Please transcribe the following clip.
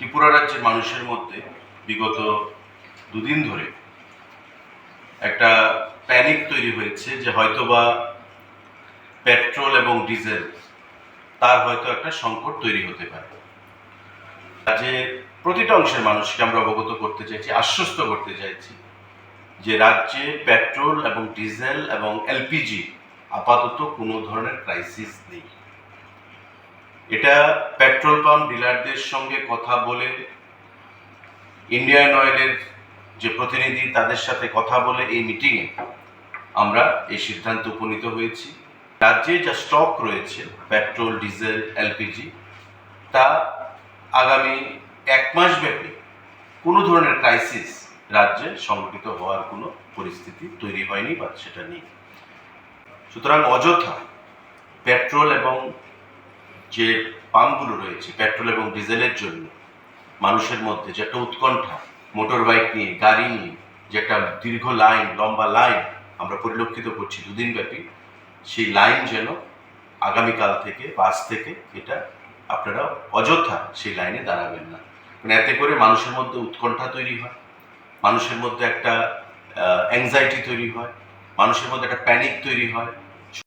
ত্রিপুরা রাজ্যের মানুষের মধ্যে বিগত দুদিন ধরে একটা প্যানিক তৈরি হয়েছে যে হয়তোবা পেট্রোল এবং ডিজেল তার হয়তো একটা সংকট তৈরি হতে পারে। রাজ্যের প্রতিটা অংশের মানুষকে আমরা অবগত করতে চাইছি, আশ্বস্ত করতে চাইছি যে রাজ্যে পেট্রোল এবং ডিজেল এবং এলপিজি আপাতত কোনো ধরনের ক্রাইসিস নেই। এটা পেট্রোল পাম্প ডিলারদের সঙ্গে কথা বলে, ইন্ডিয়ান অয়েলের যে প্রতিনিধি তাদের সাথে কথা বলে এই মিটিংয়ে আমরা এই সিদ্ধান্ত উপনীত হয়েছি। রাজ্যে যা স্টক রয়েছে পেট্রোল, ডিজেল, এলপিজি, তা আগামী 1 মাস ব্যাপী কোনো ধরনের ক্রাইসিস রাজ্যে সংঘটিত হওয়ার কোনো পরিস্থিতি তৈরি হয়নি বা সেটা নেই। সুতরাং অযথা পেট্রোল এবং যে পাম্পগুলো রয়েছে পেট্রোল এবং ডিজেলের জন্য মানুষের মধ্যে যে একটা উৎকণ্ঠা, মোটর বাইক নিয়ে, গাড়ি নিয়ে যে একটা দীর্ঘ লাইন, লম্বা লাইন আমরা পরিলক্ষিত করছি দুদিন ব্যাপী, সেই লাইন যেন আগামীকাল থেকে বা আজ থেকে এটা আপনারা অযথা সেই লাইনে দাঁড়াবেন না। মানে এতে করে মানুষের মধ্যে উৎকণ্ঠা তৈরি হয়, মানুষের মধ্যে একটা অ্যাংজাইটি তৈরি হয়, মানুষের মধ্যে একটা প্যানিক তৈরি হয়,